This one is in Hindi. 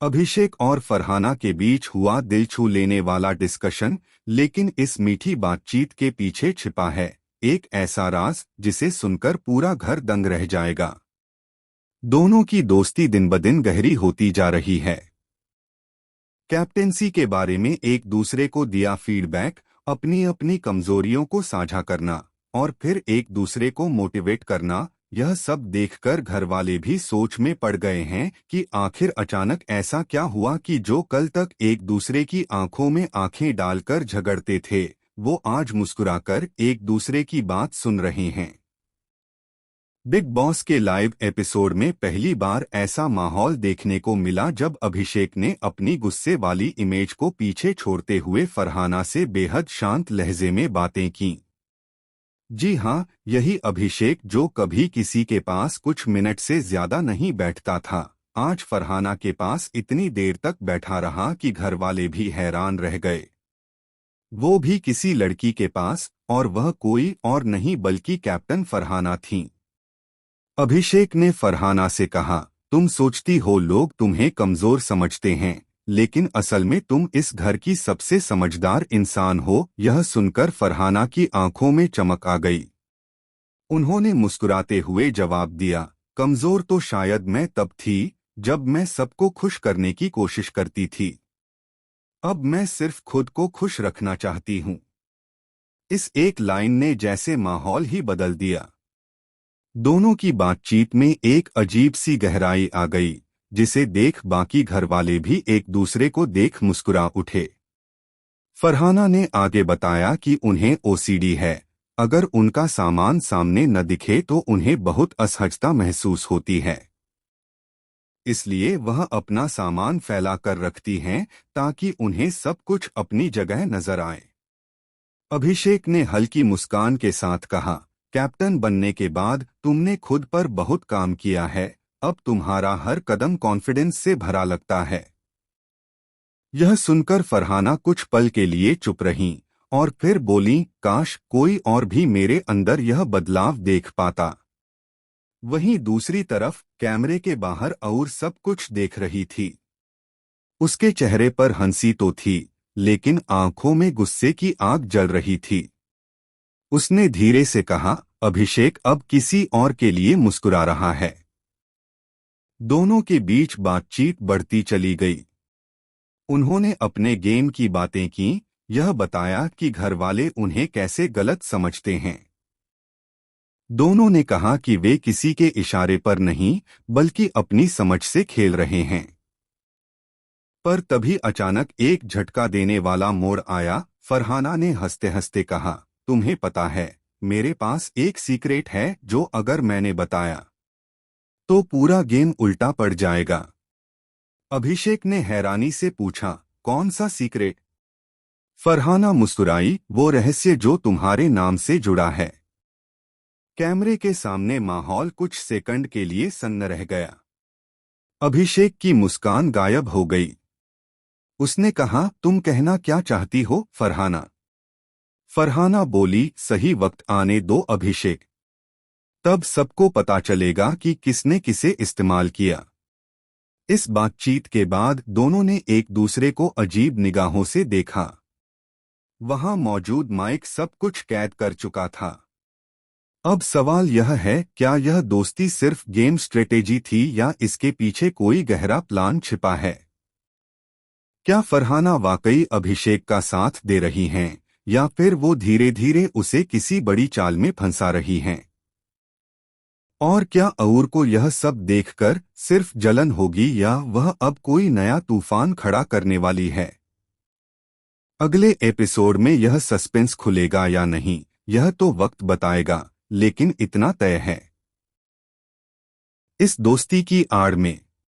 अभिषेक और फरहाना के बीच हुआ दिल छू लेने वाला डिस्कशन, लेकिन इस मीठी बातचीत के पीछे छिपा है एक ऐसा राज जिसे सुनकर पूरा घर दंग रह जाएगा। दोनों की दोस्ती दिन ब दिन गहरी होती जा रही है। कैप्टेंसी के बारे में एक दूसरे को दिया फीडबैक, अपनी अपनी कमजोरियों को साझा करना और फिर एक दूसरे को मोटिवेट करना, यह सब देखकर घरवाले भी सोच में पड़ गए हैं कि आखिर अचानक ऐसा क्या हुआ कि जो कल तक एक दूसरे की आंखों में आंखें डालकर झगड़ते थे, वो आज मुस्कुराकर एक दूसरे की बात सुन रहे हैं। बिग बॉस के लाइव एपिसोड में पहली बार ऐसा माहौल देखने को मिला जब अभिषेक ने अपनी गुस्से वाली इमेज को पीछे छोड़ते हुए फरहाना से बेहद शांत लहजे में बातें की। जी हाँ, यही अभिषेक जो कभी किसी के पास कुछ मिनट से ज्यादा नहीं बैठता था, आज फरहाना के पास इतनी देर तक बैठा रहा कि घरवाले भी हैरान रह गए। वो भी किसी लड़की के पास, और वह कोई और नहीं बल्कि कैप्टन फरहाना थी। अभिषेक ने फरहाना से कहा, तुम सोचती हो लोग तुम्हें कमजोर समझते हैं, लेकिन असल में तुम इस घर की सबसे समझदार इंसान हो। यह सुनकर फरहाना की आंखों में चमक आ गई। उन्होंने मुस्कुराते हुए जवाब दिया, कमजोर तो शायद मैं तब थी जब मैं सबको खुश करने की कोशिश करती थी। अब मैं सिर्फ खुद को खुश रखना चाहती हूँ। इस एक लाइन ने जैसे माहौल ही बदल दिया। दोनों की बातचीत में एक अजीब सी गहराई आ गई, जिसे देख बाकी घरवाले भी एक दूसरे को देख मुस्कुरा उठे। फरहाना ने आगे बताया कि उन्हें ओसीडी है, अगर उनका सामान सामने न दिखे तो उन्हें बहुत असहजता महसूस होती है। इसलिए वह अपना सामान फैला कर रखती हैं ताकि उन्हें सब कुछ अपनी जगह नजर आए। अभिषेक ने हल्की मुस्कान के साथ कहा, कैप्टन बनने के बाद तुमने खुद पर बहुत काम किया है, अब तुम्हारा हर कदम कॉन्फिडेंस से भरा लगता है। यह सुनकर फरहाना कुछ पल के लिए चुप रहीं और फिर बोली, काश कोई और भी मेरे अंदर यह बदलाव देख पाता। वहीं दूसरी तरफ कैमरे के बाहर और सब कुछ देख रही थी। उसके चेहरे पर हंसी तो थी, लेकिन आंखों में गुस्से की आग जल रही थी। उसने धीरे से कहा, अभिषेक अब किसी और के लिए मुस्कुरा रहा है। दोनों के बीच बातचीत बढ़ती चली गई। उन्होंने अपने गेम की बातें की, यह बताया कि घरवाले उन्हें कैसे गलत समझते हैं। दोनों ने कहा कि वे किसी के इशारे पर नहीं बल्कि अपनी समझ से खेल रहे हैं। पर तभी अचानक एक झटका देने वाला मोड़ आया। फरहाना ने हंसते हंसते कहा, तुम्हें पता है, मेरे पास एक सीक्रेट है जो अगर मैंने बताया तो पूरा गेम उल्टा पड़ जाएगा। अभिषेक ने हैरानी से पूछा, कौन सा सीक्रेट? फरहाना मुस्कुराई, वो रहस्य जो तुम्हारे नाम से जुड़ा है। कैमरे के सामने माहौल कुछ सेकंड के लिए सन्न रह गया। अभिषेक की मुस्कान गायब हो गई। उसने कहा, तुम कहना क्या चाहती हो फरहाना? फरहाना बोली, सही वक्त आने दो अभिषेक, तब सबको पता चलेगा कि किसने किसे इस्तेमाल किया। इस बातचीत के बाद दोनों ने एक दूसरे को अजीब निगाहों से देखा। वहां मौजूद माइक सब कुछ कैद कर चुका था। अब सवाल यह है, क्या यह दोस्ती सिर्फ गेम स्ट्रेटेजी थी या इसके पीछे कोई गहरा प्लान छिपा है? क्या फरहाना वाकई अभिषेक का साथ दे रही हैं, या फिर वो धीरे धीरे उसे किसी बड़ी चाल में फंसा रही हैं? और क्या अऊर को यह सब देखकर सिर्फ जलन होगी या वह अब कोई नया तूफान खड़ा करने वाली है? अगले एपिसोड में यह सस्पेंस खुलेगा या नहीं, यह तो वक्त बताएगा, लेकिन इतना तय है, इस दोस्ती की आड़ में